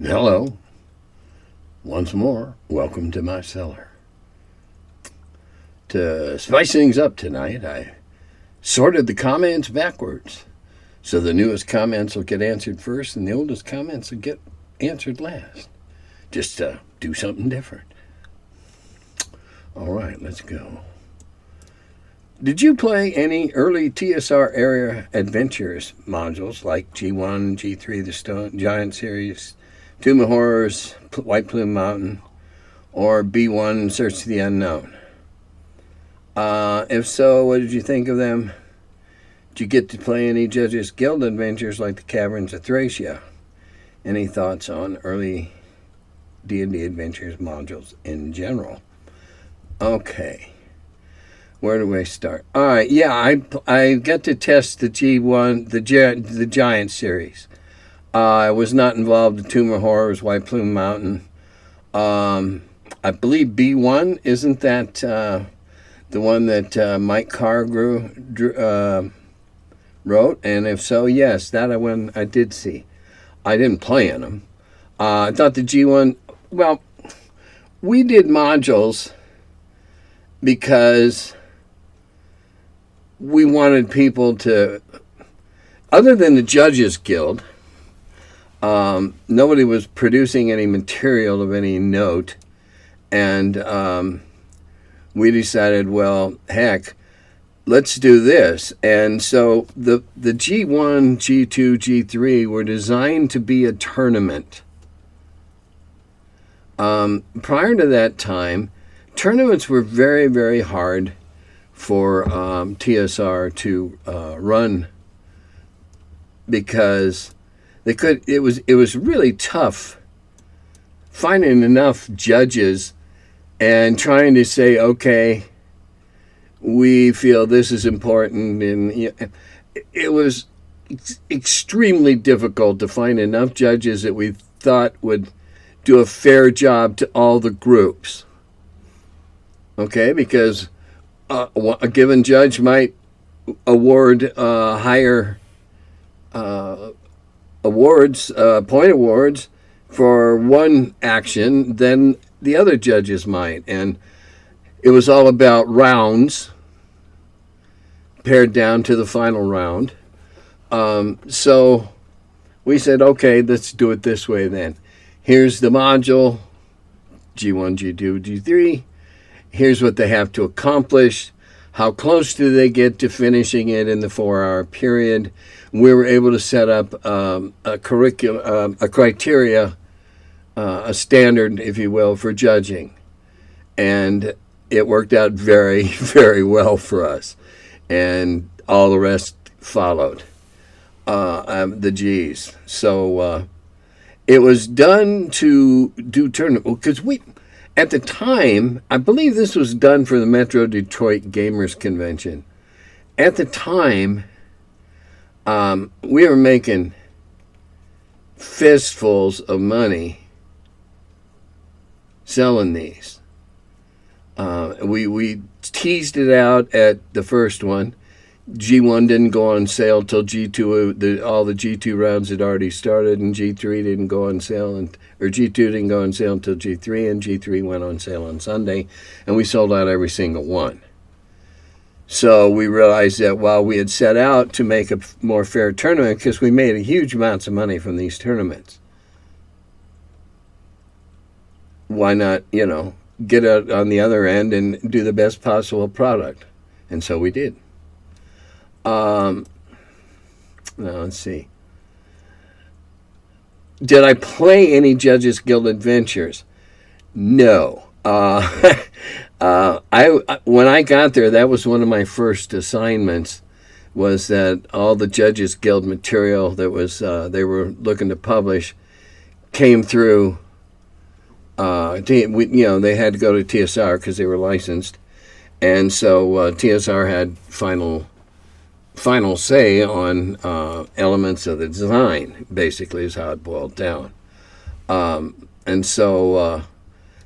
Hello, once more, welcome to my cellar. To spice things up tonight, I sorted the comments backwards. So the newest comments will get answered first and the oldest comments will get answered last. Just to do something different. All right, let's go. Did you play any early TSR area adventures modules like G1, G3, the Stone Giant series, Tomb of Horrors, White Plume Mountain, or B1, Search the Unknown? If so, what did you think of them? Did you get to play any Judges Guild adventures like the Caverns of Thracia? Any thoughts on early D&D adventures modules in general? Okay. Where do I start? All right, yeah, I got to test the G1, the Giant series. I was not involved in Tomb of Horrors, White Plume Mountain. I believe B1, isn't that the one that Mike Carr wrote? And if so, yes, that I did see. I didn't play in them. I thought the G1, well, we did modules because we wanted people to, other than the Judges Guild, nobody was producing any material of any note, and we decided, well, heck, let's do this. And so the G1, G2, G3 were designed to be a tournament. Prior to that time, tournaments were very, very hard for TSR to run because it was really tough finding enough judges and trying to say, okay, we feel this is important, and it was extremely difficult to find enough judges that we thought would do a fair job to all the groups. Okay, because a given judge might award higher point awards for one action than the other judges might. And it was all about rounds pared down to the final round. So we said, okay, let's do it this way then. Here's the module, G1, G2, G3. Here's what they have to accomplish. How close do they get to finishing it in the 4-hour period? We were able to set up a criteria, a standard, if you will, for judging. And it worked out very, very well for us. And all the rest followed, the G's. So it was done to do tournament, because at the time, I believe this was done for the Metro Detroit Gamers Convention. At the time, we were making fistfuls of money selling these. We teased it out at the first one. G1 didn't go on sale till G2. All the G2 rounds had already started, and G3 didn't go on sale, or G2 didn't go on sale until G3, and G3 went on sale on Sunday, and we sold out every single one. So we realized that while we had set out to make a more fair tournament, because we made a huge amounts of money from these tournaments, why not, get out on the other end and do the best possible product? And so we did. Now let's see. Did I play any Judges Guild adventures? No. When I got there, that was one of my first assignments, was that all the Judges Guild material that was they were looking to publish came through. They had to go to TSR because they were licensed, and so TSR had final say on elements of the design, basically, is how it boiled down. And so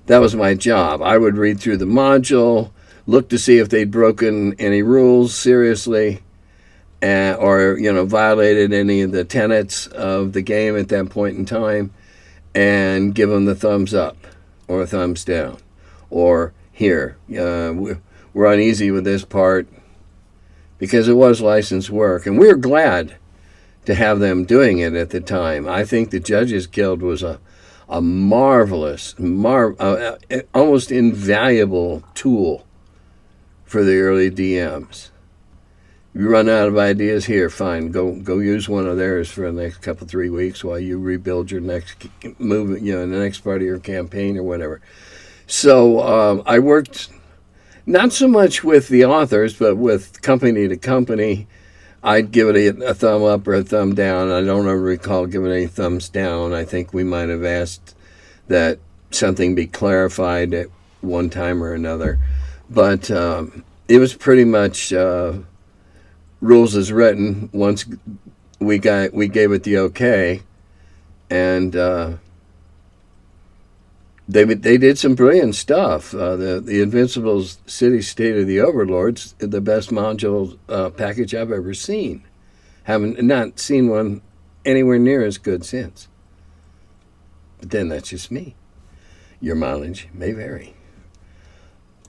that was my job. I would read through the module, look to see if they'd broken any rules seriously, or violated any of the tenets of the game at that point in time, and give them the thumbs up or a thumbs down, or here, we're uneasy with this part, because it was licensed work, and we were glad to have them doing it at the time. I think the Judges Guild was a marvelous, almost invaluable tool for the early DMs. You run out of ideas, here, fine, go use one of theirs for the next couple 3 weeks while you rebuild your next move, the next part of your campaign or whatever. So I worked not so much with the authors, but with company to company. I'd give it a thumb up or a thumb down. I don't ever recall giving any thumbs down. I think we might have asked that something be clarified at one time or another. But it was pretty much rules as written. Once we gave it the okay, and they did some brilliant stuff. The Invincibles City State of the Overlords, the best module package I've ever seen. Haven't not seen one anywhere near as good since. But then that's just me. Your mileage may vary.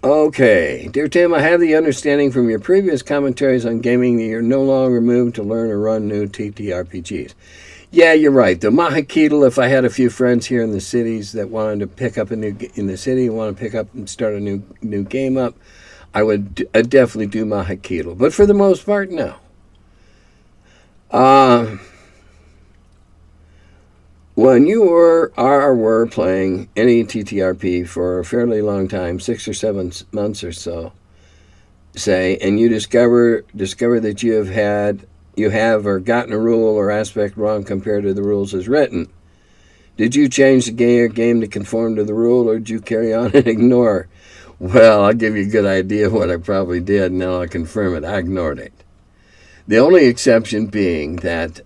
Okay. Dear Tim, I have the understanding from your previous commentaries on gaming that you're no longer moved to learn or run new TTRPGs. Yeah, you're right. The Mahakitl, if I had a few friends here in the cities that wanted to pick up want to pick up and start a new game up, I'd definitely do Mahakitl. But for the most part, no. When you were playing any TTRP for a fairly long time, 6 or 7 months or so, say, and you discover that you have or gotten a rule or aspect wrong compared to the rules as written, did you change the game to conform to the rule, or did you carry on and ignore? Well, I'll give you a good idea of what I probably did, and then I'll confirm it. I ignored it. The only exception being that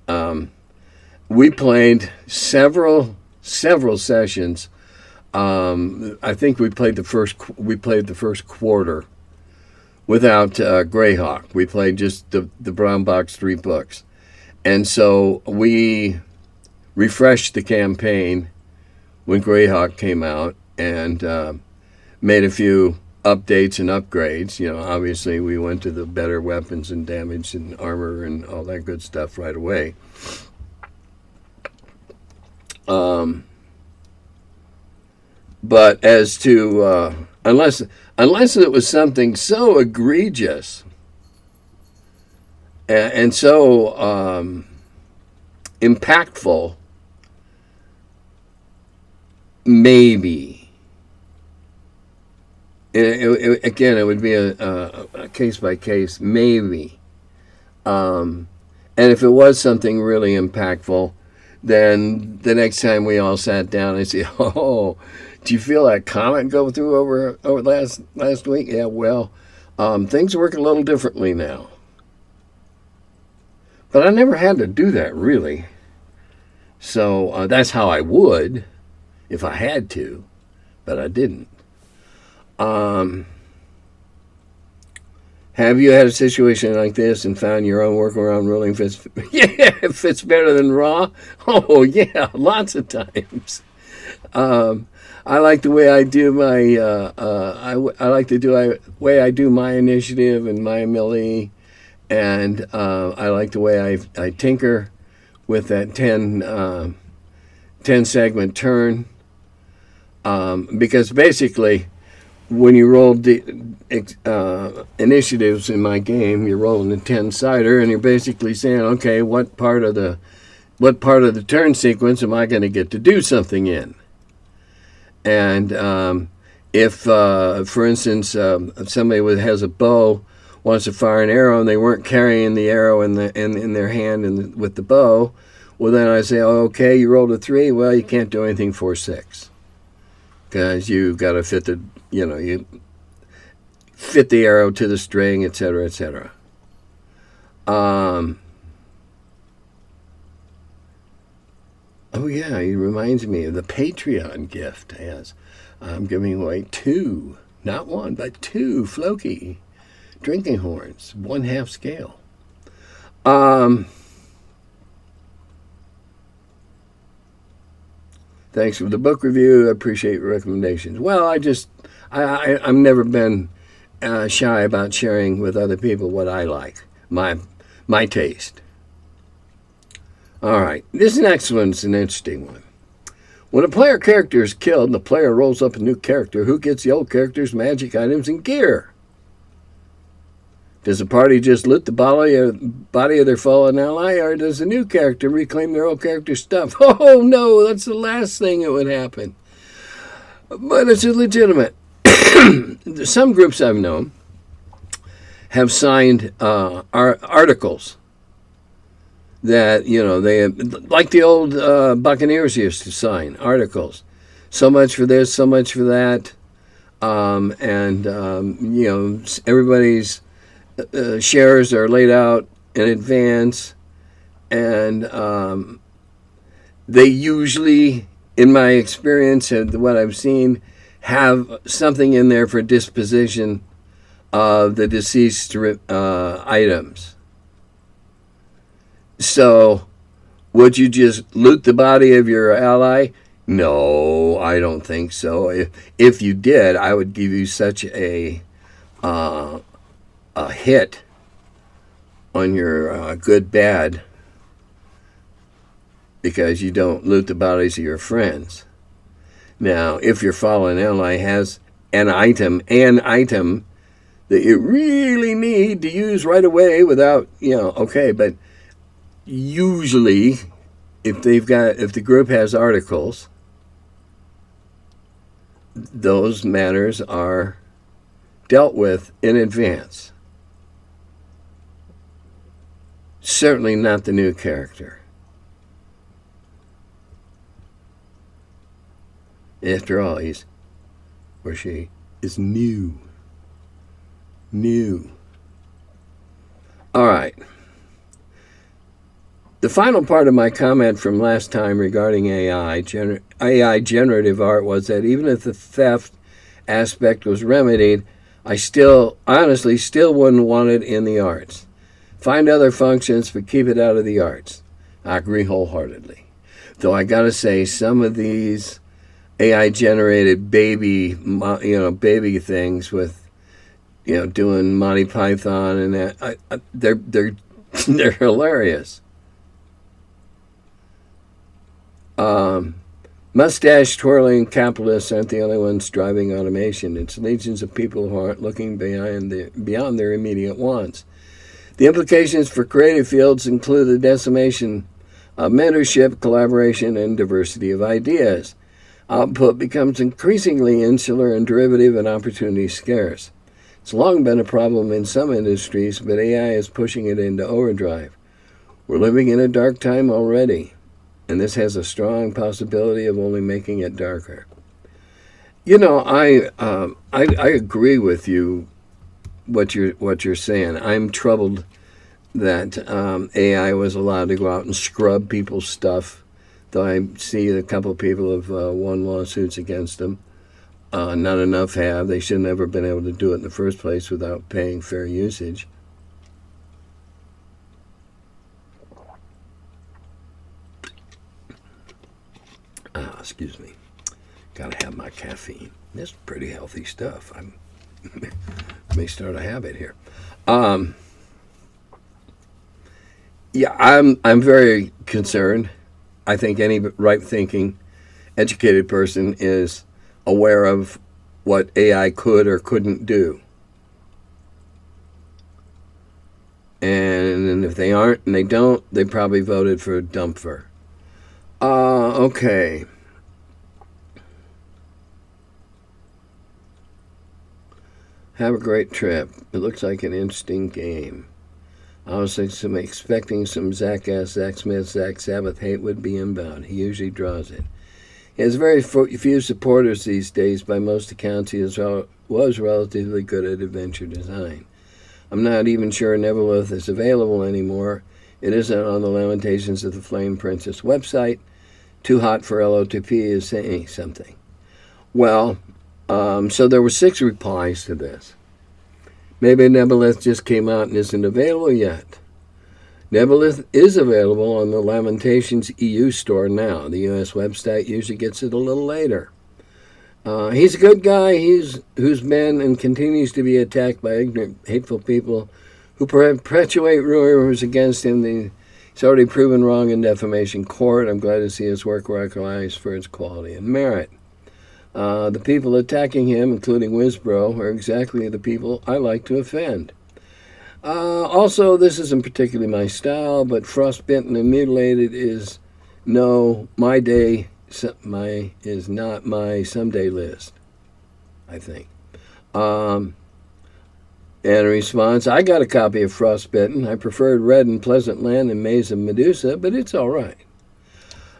we played several sessions. I think we played the first quarter without Greyhawk. We played just the brown box 3 books, and so we refreshed the campaign when Greyhawk came out and made a few updates and upgrades. Obviously we went to the better weapons and damage and armor and all that good stuff right away. But as to unless it was something so egregious and so impactful, maybe. Again, it would be a case by case, maybe. And if it was something really impactful, then the next time we all sat down, I say, "Oh, do you feel that comment go through over last week?" Yeah, well, things work a little differently now. But I never had to do that, really. So that's how I would if I had to, but I didn't. Have you had a situation like this and found your own workaround ruling fits better than raw? Oh, yeah, lots of times. I like the way I do my way I do my initiative and my melee, and I like the way I tinker with that 10 segment turn, because basically when you roll initiatives in my game, you're rolling a 10-sider, and you're basically saying, okay, what part of the turn sequence am I going to get to do something in? And if, for instance, somebody has a bow, wants to fire an arrow, and they weren't carrying the arrow in their hand with the bow, well, then I say, oh, okay, you rolled a 3. Well, you can't do anything for 6, because you got to fit you fit the arrow to the string, etc., etc. Oh yeah, it reminds me of the Patreon gift. Yes, I'm giving away 2, not 1, but 2 Floki drinking horns, 1/2 scale. Thanks for the book review. I appreciate your recommendations. Well, I've never been shy about sharing with other people what I like, my taste. All right, this next one's an interesting one. When a player character is killed and the player rolls up a new character, who gets the old character's magic items and gear? Does the party just loot the body of their fallen ally, or does the new character reclaim their old character's stuff? Oh no, that's the last thing that would happen. But it's legitimate. Some groups I've known have signed articles that, they, like the old Buccaneers used to sign articles. So much for this, so much for that. Everybody's shares are laid out in advance. And they usually, in my experience and what I've seen, have something in there for disposition of the deceased items. So, would you just loot the body of your ally? No, I don't think so. If you did, I would give you such a hit on your good bad, because you don't loot the bodies of your friends. Now, if your fallen ally has an item that you really need to use right away without, okay, but usually, if the group has articles, those matters are dealt with in advance. Certainly not the new character. After all, he or she is new. All right. The final part of my comment from last time regarding AI generative art was that even if the theft aspect was remedied, I honestly still wouldn't want it in the arts. Find other functions, but keep it out of the arts. I agree wholeheartedly. Though I gotta say, some of these AI generated baby things with, doing Monty Python and that, they're hilarious. Mustache twirling capitalists aren't the only ones driving automation. It's legions of people who aren't looking beyond their immediate wants. The implications for creative fields include the decimation of mentorship, collaboration, and diversity of ideas. Output becomes increasingly insular and derivative, and opportunity scarce. It's long been a problem in some industries, but AI is pushing it into overdrive. We're living in a dark time already, and this has a strong possibility of only making it darker. I agree with you, what you're saying. I'm troubled that AI was allowed to go out and scrub people's stuff, though I see a couple of people have won lawsuits against them. Not enough have. They should have never been able to do it in the first place without paying fair usage. Excuse me. Gotta have my caffeine. This is pretty healthy stuff. I may start a habit here. I'm very concerned. I think any right-thinking, educated person is aware of what AI could or couldn't do. And if they aren't and they don't, they probably voted for Dumpfer. Okay. Have a great trip. It looks like an interesting game. I was expecting some Zach Smith, Zach Sabbath hate would be inbound. He usually draws it. He has very few supporters these days. By most accounts, he was relatively good at adventure design. I'm not even sure Neverlith is available anymore. It isn't on the Lamentations of the Flame Princess website. Too hot for LotFP is saying something. Well, so there were 6 replies to this. Maybe Neverlith just came out and isn't available yet. Nebulith is available on the Lamentations EU store now. The US website usually gets it a little later. He's a good guy who's been and continues to be attacked by ignorant, hateful people who perpetuate rumors against him. He's already proven wrong in defamation court. I'm glad to see his work recognized for its quality and merit. The people attacking him, including Wizbro, are exactly the people I like to offend. Also, this isn't particularly my style, but Frostbitten and Mutilated is not my someday list, I think. And in response, I got a copy of Frostbitten. I preferred Red and Pleasant Land and Maze of Medusa, but it's all right.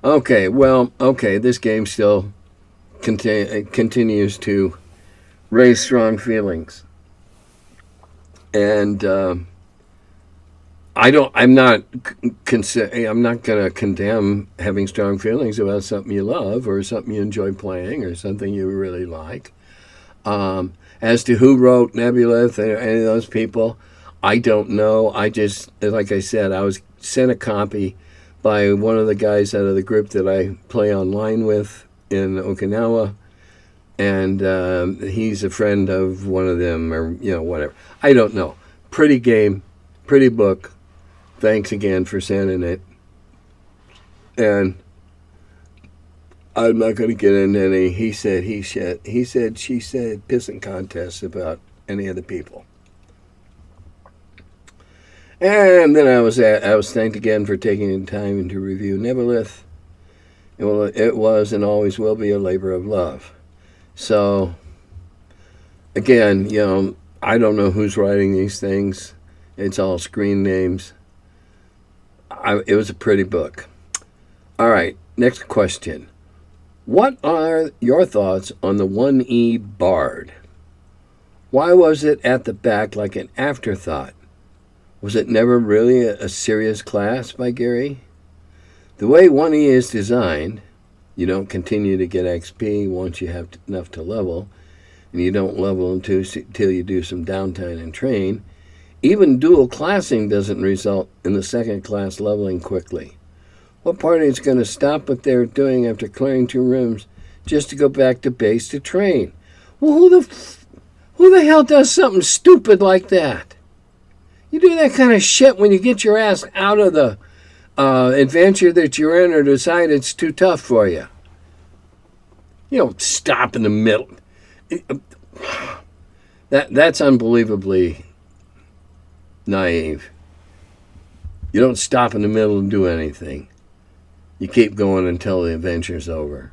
Okay, this game still continues to raise strong feelings. And I'm not going to condemn having strong feelings about something you love or something you enjoy playing or something you really like. As to who wrote Nebulith and any of those people, I don't know. I just, like I said, I was sent a copy by one of the guys out of the group that I play online with in Okinawa, and he's a friend of one of them, or whatever. I don't know. Pretty game, pretty book. Thanks again for sending it. And I'm not going to get into any he said, she said pissing contests about any of the people. And then I was thanked again for taking the time to review Nebulith. It was and always will be a labor of love. So, again, I don't know who's writing these things. It's all screen names. It was a pretty book. All right, next question. What are your thoughts on the 1E Bard? Why was it at the back like an afterthought? Was it never really a serious class by Gary? The way 1E is designed, you don't continue to get XP once you have enough to level, and you don't level until you do some downtime and train. Even dual classing doesn't result in the second class leveling quickly. What party is going to stop what they're doing after clearing 2 rooms just to go back to base to train? Well, who the hell does something stupid like that? You do that kind of shit when you get your ass out of the adventure that you're in or decide it's too tough for you. You don't stop in the middle. That's unbelievably naive. You don't stop in the middle and do anything. You keep going until the adventure's over.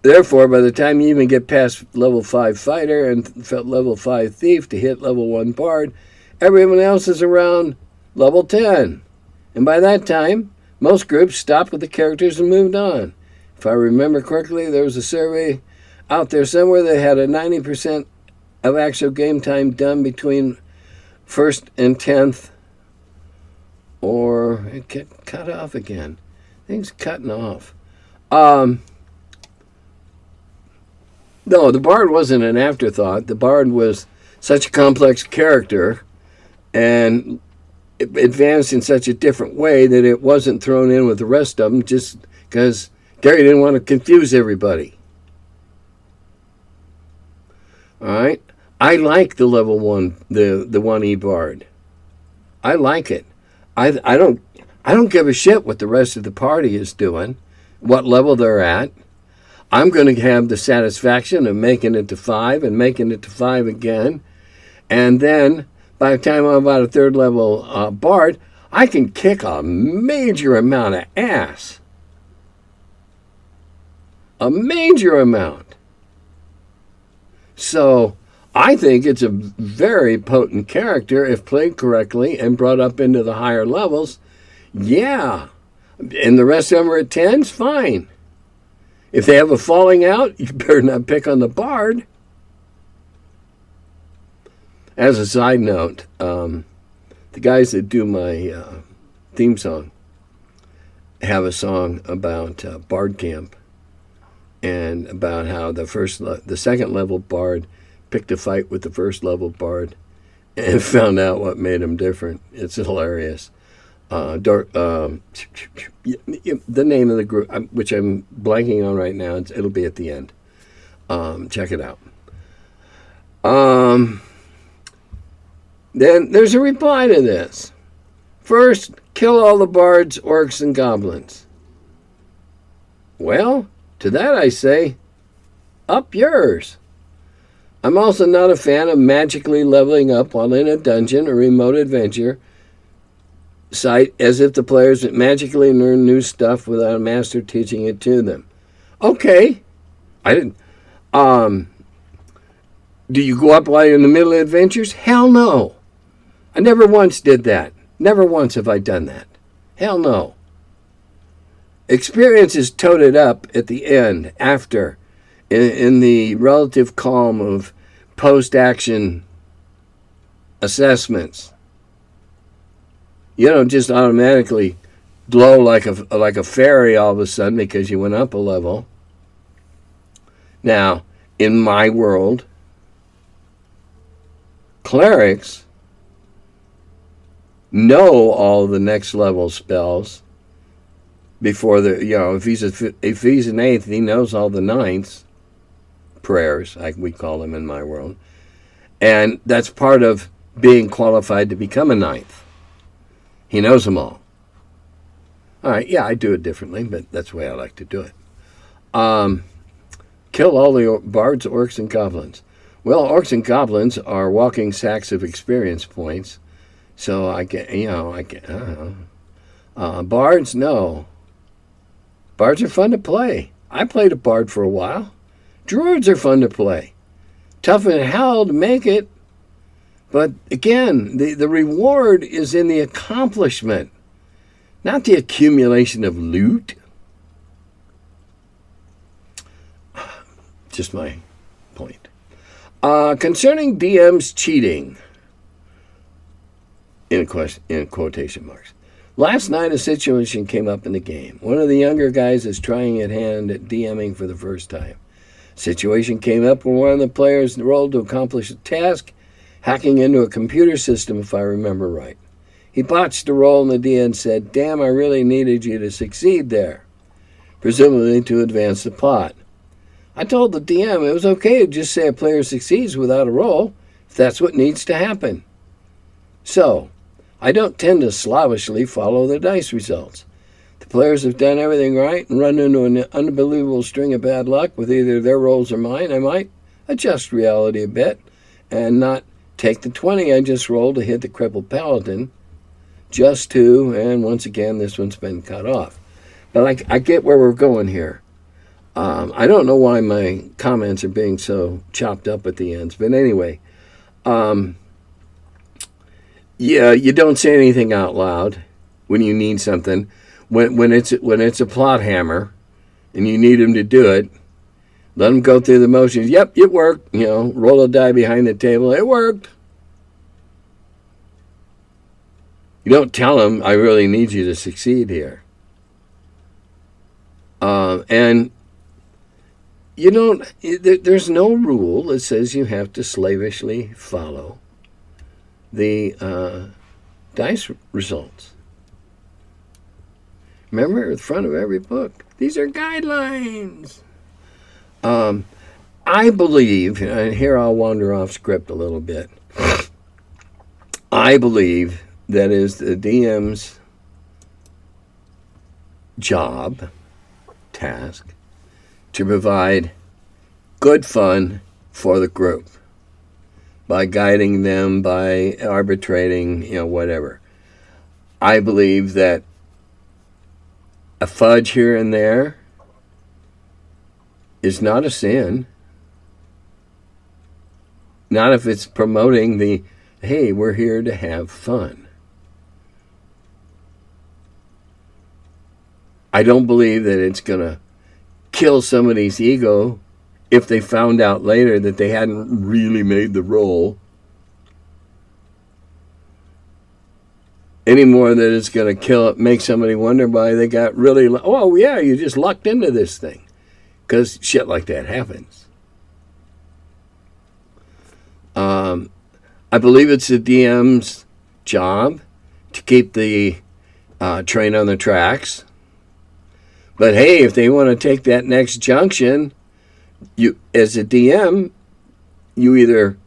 Therefore, by the time you even get past level 5 fighter and level 5 thief to hit level 1 bard, everyone else is around level 10. And by that time, most groups stopped with the characters and moved on. If I remember correctly, there was a survey out there somewhere that had a 90% of actual game time done between 1st and 10th. Or it get cut off again. Things cutting off. No, the Bard wasn't an afterthought. The Bard was such a complex character and it advanced in such a different way that it wasn't thrown in with the rest of them just because Gary didn't want to confuse everybody. All right? I like the level 1, the 1E Bard. I like it. I don't give a shit what the rest of the party is doing, what level they're at. I'm going to have the satisfaction of making it to 5 and making it to 5 again. And then, by the time I'm about a 3rd level Bard, I can kick a major amount of ass. A major amount. So, I think it's a very potent character if played correctly and brought up into the higher levels. Yeah. And the rest of them are at 10s, fine. If they have a falling out, you better not pick on the Bard. As a side note, the guys that do my theme song have a song about Bard Camp and about how the second level Bard picked a fight with the first level bard and found out what made him different. It's hilarious. The name of the group, which I'm blanking on right now, it'll be at the end. Check it out. Then there's a reply to this. First, kill all the bards, orcs, and goblins. Well, to that I say, up yours. I'm also not a fan of magically leveling up while in a dungeon or remote adventure site as if the players magically learn new stuff without a master teaching it to them. Okay. I didn't. Do you go up while you're in the middle of adventures? Hell no. I never once did that. Never once have I done that. Hell no. Experience is toted up at the end, after, in the relative calm of post-action assessments. You don't just automatically glow like a fairy all of a sudden because you went up a level. Now, in my world, clerics know all the next level spells before if he's an eighth, he knows all the ninths prayers, like we call them in my world, and that's part of being qualified to become a ninth. He knows them all. All right, yeah, I do it differently, but that's the way I like to do it. Kill all the bards, orcs, and goblins. Well, orcs and goblins are walking sacks of experience points. So bards, no. Bards are fun to play. I played a bard for a while. Druids are fun to play. Tough as hell to make it. But again, the reward is in the accomplishment, not the accumulation of loot. Just my point. Concerning DMs cheating, in quotation marks. Last night, a situation came up in the game. One of the younger guys is trying at hand at DMing for the first time. Situation came up when one of the players rolled to accomplish a task, hacking into a computer system, if I remember right. He botched the roll, and the DM said, "Damn, I really needed you to succeed there," presumably to advance the plot. I told the DM it was okay to just say a player succeeds without a roll, if that's what needs to happen. So, I don't tend to slavishly follow the dice results. The players have done everything right and run into an unbelievable string of bad luck with either their rolls or mine. I might adjust reality a bit and not take the 20 I just rolled to hit the crippled paladin, just to, and once again, this one's been cut off. But I get where we're going here. I don't know why my comments are being so chopped up at the ends, but anyway, yeah, you don't say anything out loud when you need something. When it's a plot hammer, and you need him to do it, let him go through the motions. Yep, it worked. Roll a die behind the table. It worked. You don't tell him, "I really need you to succeed here." And you don't. There's no rule that says you have to slavishly follow the dice results. Remember, at the front of every book, these are guidelines. I believe, and here I'll wander off script a little bit, I believe that is the DM's job, task, to provide good fun for the group by guiding them, by arbitrating, whatever. I believe that a fudge here and there is not a sin. Not if it's promoting the, hey, we're here to have fun. I don't believe that it's going to kill somebody's ego if they found out later that they hadn't really made the roll. Any more that it's going to make somebody wonder why they got really, oh yeah, you just lucked into this thing. Because shit like that happens. I believe it's the DM's job to keep the train on the tracks. But hey, if they want to take that next junction, you, as a DM, you either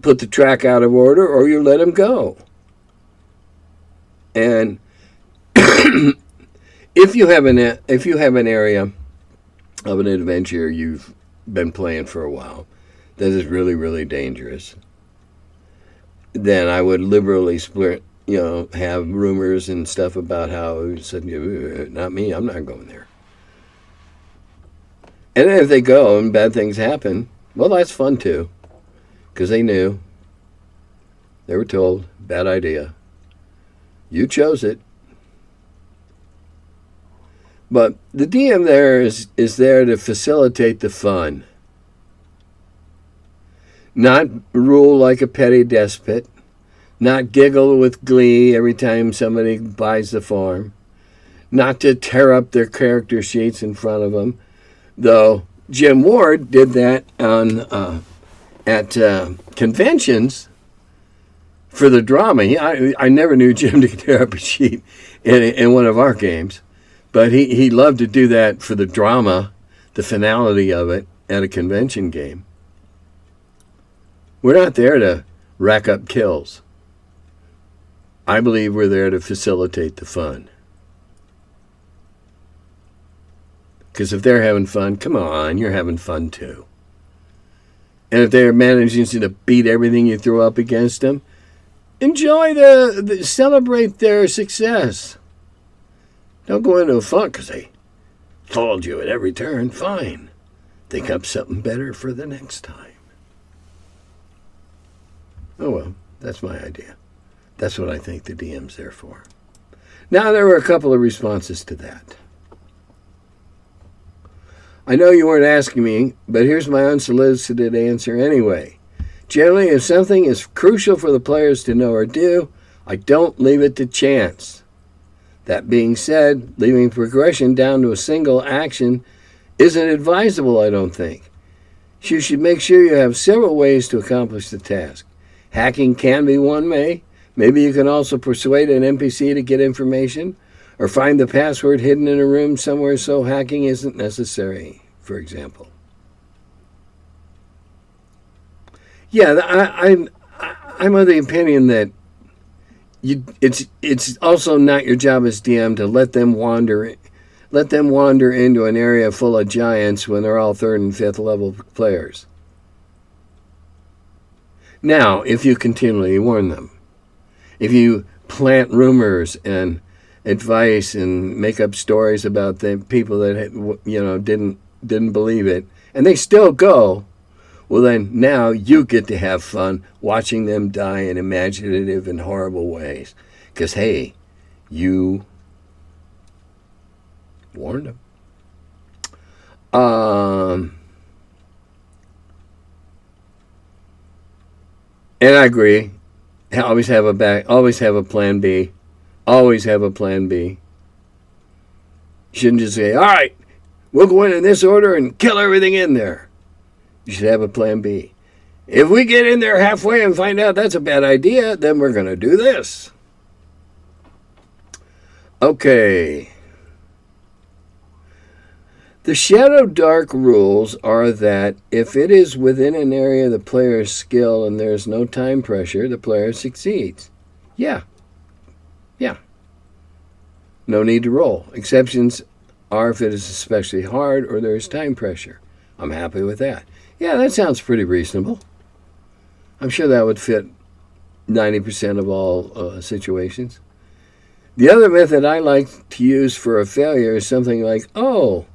put the track out of order or you let them go. And if you have an area of an adventure you've been playing for a while that is really, really dangerous, then I would liberally split, have rumors and stuff about how said, not me, I'm not going there. And if they go and bad things happen, well, that's fun too, because they knew, they were told, bad idea. You chose it. But the DM there is there to facilitate the fun. Not rule like a petty despot. Not giggle with glee every time somebody buys the farm. Not to tear up their character sheets in front of them. Though Jim Ward did that at conventions for the drama. I never knew Jim to tear up a sheet in one of our games. But he loved to do that for the drama, the finality of it at a convention game. We're not there to rack up kills. I believe we're there to facilitate the fun. Because if they're having fun, come on, you're having fun too. And if they're managing to beat everything you throw up against them, enjoy celebrate their success. Don't go into a funk because they followed you at every turn. Fine. Think up something better for the next time. Oh, well, that's my idea. That's what I think the DM's there for. Now, there were a couple of responses to that. I know you weren't asking me, but here's my unsolicited answer anyway. Generally, if something is crucial for the players to know or do, I don't leave it to chance. That being said, leaving progression down to a single action isn't advisable, I don't think. You should make sure you have several ways to accomplish the task. Hacking can be one way. Maybe you can also persuade an NPC to get information, or find the password hidden in a room somewhere so hacking isn't necessary, for example. Yeah, I'm of the opinion that it's also not your job as DM to let them wander into an area full of giants when they're all 3rd and 5th level players. Now, if you continually warn them, if you plant rumors and advice and make up stories about the people that didn't believe it, and they still go, well, then now you get to have fun watching them die in imaginative and horrible ways. Because, hey, you warned them. And I agree. Always have a plan B. Always have a plan B. You shouldn't just say, all right, we'll go in this order and kill everything in there. You should have a plan B. If we get in there halfway and find out that's a bad idea, then we're going to do this. Okay. The Shadow Dark rules are that if it is within an area of the player's skill and there's no time pressure, the player succeeds. Yeah. No need to roll. Exceptions are if it is especially hard or there is time pressure. I'm happy with that. Yeah, that sounds pretty reasonable. I'm sure that would fit 90% of all situations. The other method I like to use for a failure is something like, oh,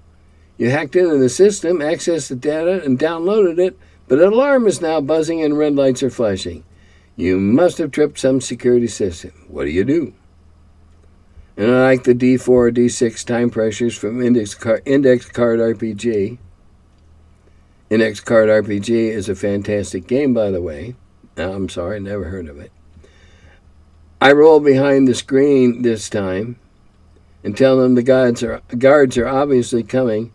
you hacked into the system, accessed the data, and downloaded it, but an alarm is now buzzing and red lights are flashing. You must have tripped some security system. What do you do? And I like the D4 or D6 time pressures from Index Card RPG. Index Card RPG is a fantastic game, by the way. I'm sorry, never heard of it. I roll behind the screen this time and tell them the guards are obviously coming,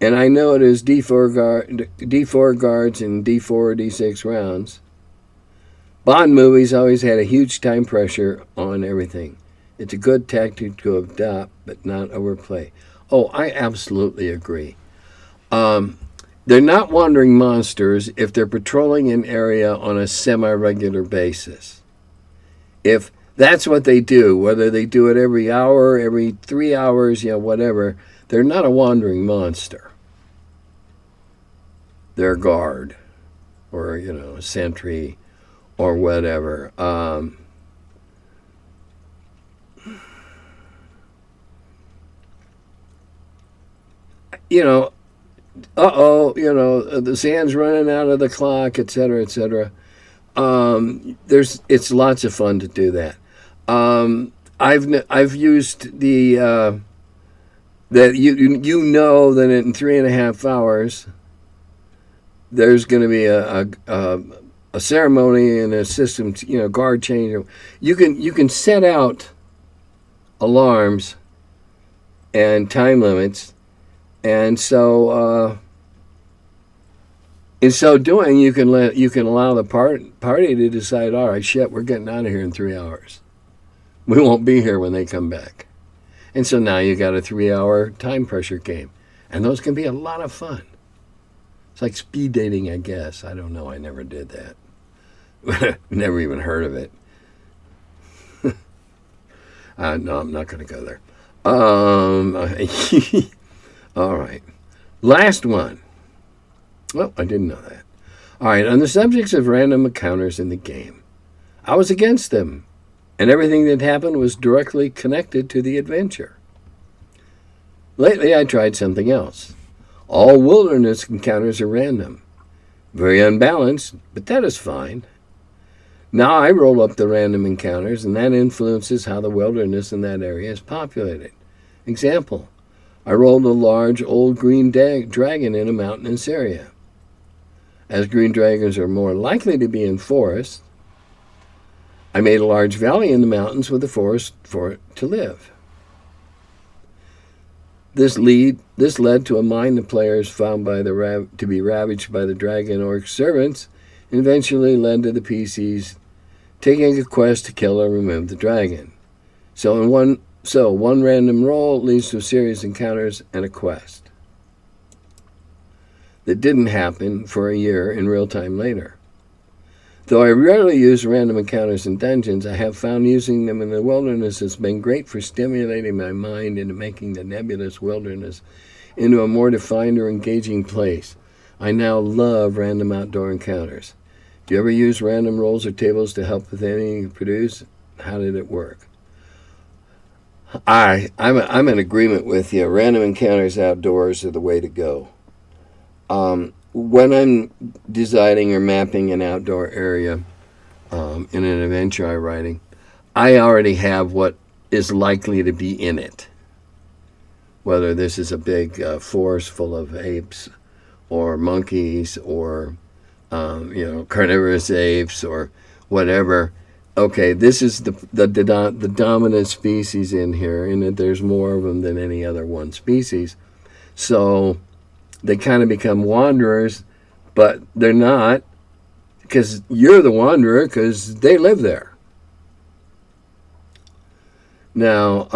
And I know it is D4 guards and D4 D6 rounds. Bond movies always had a huge time pressure on everything. It's a good tactic to adopt, but not overplay. Oh, I absolutely agree. They're not wandering monsters if they're patrolling an area on a semi-regular basis. If that's what they do, whether they do it every hour, every 3 hours, whatever, they're not a wandering monster. They're a guard or, a sentry or whatever. The sand's running out of the clock, et cetera, et cetera. It's lots of fun to do that. I've used the that you know that in 3.5 hours there's going to be a ceremony and a system, guard change. You can set out alarms and time limits, and so in so doing, you can allow the party to decide, all right, shit, we're getting out of here in 3 hours. We won't be here when they come back. And so now you got a 3-hour time pressure game. And those can be a lot of fun. It's like speed dating, I guess. I don't know. I never did that. Never even heard of it. No, I'm not going to go there. All right. Last one. Well, I didn't know that. All right. On the subjects of random encounters in the game, I was against them. And everything that happened was directly connected to the adventure. Lately, I tried something else. All wilderness encounters are random. Very unbalanced, but that is fine. Now I roll up the random encounters, and that influences how the wilderness in that area is populated. Example, I rolled a large old green dragon in a mountainous area. As green dragons are more likely to be in forests, I made a large valley in the mountains with a forest for it to live. This led to a mine the players found to be ravaged by the dragon orc servants, and eventually led to the PCs taking a quest to kill or remove the dragon. So one random roll leads to a series of encounters and a quest. That didn't happen for a year in real time later. Though I rarely use random encounters in dungeons, I have found using them in the wilderness has been great for stimulating my mind into making the nebulous wilderness into a more defined or engaging place. I now love random outdoor encounters. Do you ever use random rolls or tables to help with anything you produce? How did it work? I'm in agreement with you. Random encounters outdoors are the way to go. When I'm designing or mapping an outdoor area in an adventure I'm writing, I already have what is likely to be in it. Whether this is a big forest full of apes or monkeys or carnivorous apes or whatever. Okay, this is the dominant species in here, and that there's more of them than any other one species. So they kind of become wanderers, but they're not, because you're the wanderer, because they live there. Now,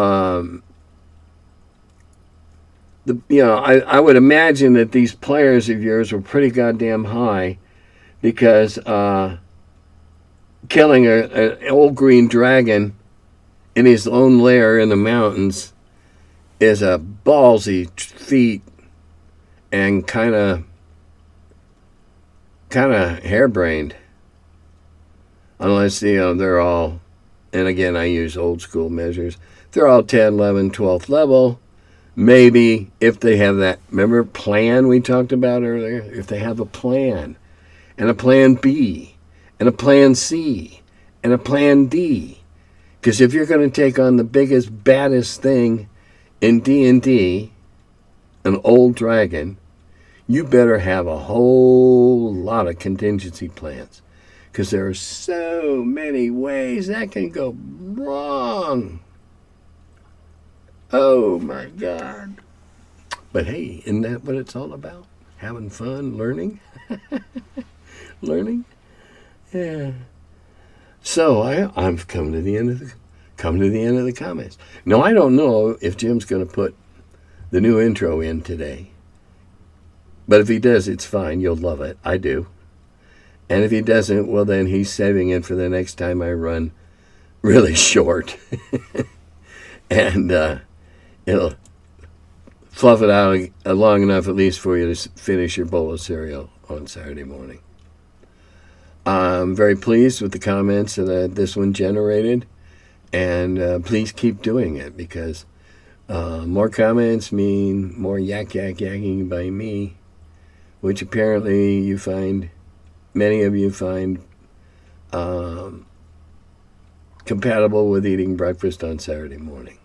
I would imagine that these players of yours were pretty goddamn high, because killing an old green dragon in his own lair in the mountains is a ballsy feat. And kind of harebrained, unless they're all, and again I use old school measures. They're all 10, 11, 12th level. Maybe if they have that, remember plan we talked about earlier. If they have a plan, and a plan B, and a plan C, and a plan D, because if you're going to take on the biggest, baddest thing in D&D, an old dragon, you better have a whole lot of contingency plans, because there are so many ways that can go wrong. Oh my God. But hey, isn't that what it's all about? Having fun, learning? Learning? Yeah. So I've come to the end of the comments. Now, I don't know if Jim's going to put the new intro in today. But if he does, it's fine. You'll love it. I do. And if he doesn't, well, then he's saving it for the next time I run really short. And it'll fluff it out long enough at least for you to finish your bowl of cereal on Saturday morning. I'm very pleased with the comments that this one generated. And please keep doing it, because more comments mean more yakking by me, which apparently many of you find compatible with eating breakfast on Saturday morning.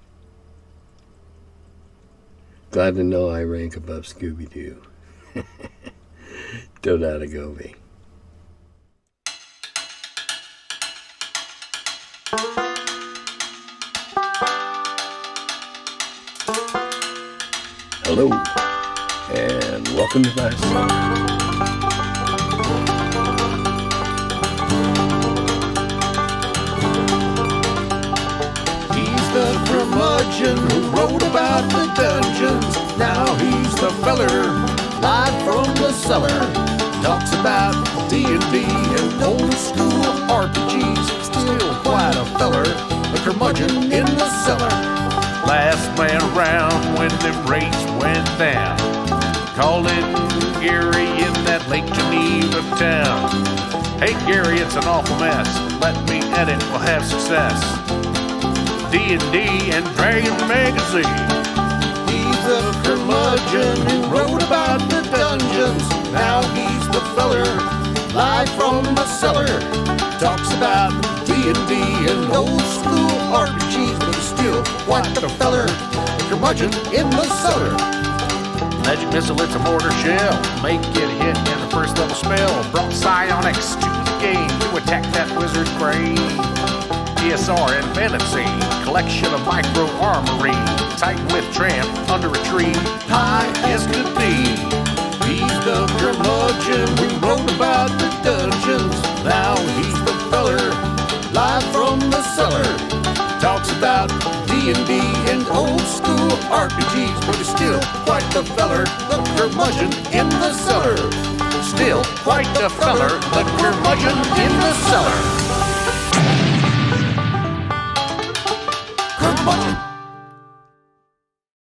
Glad to know I rank above Scooby-Doo. Dodata-Gobi. Hello, and welcome to my cellar. He's the curmudgeon who wrote about the dungeons. Now he's the feller, live from the cellar. Talks about D&D and old school RPGs. Still quite a feller, the curmudgeon in the cellar. Last man around when them rates went down. Calling Gary in that Lake Geneva town. Hey Gary, it's an awful mess. Let me edit, we'll have success. D&D and Dragon Magazine. He's the curmudgeon who wrote about the dungeons. Now he's the feller, live from the cellar. Talks about D&D and old school RPGs, but he's still quite the feller, the curmudgeon in the cellar. Magic missile, it's a mortar shell. Make it hit in the first level spell. Brought psionics to the game to attack that wizard's brain. DSR and fantasy, collection of micro armory. Titan with tramp under a tree, high as could be. He's the curmudgeon who wrote about the dungeons. Now he's the feller, live from the cellar. Talks about D&D and old school RPGs, but he's still quite the feller, the curmudgeon in the cellar. Still quite the feller, the curmudgeon in the cellar. Curmudgeon.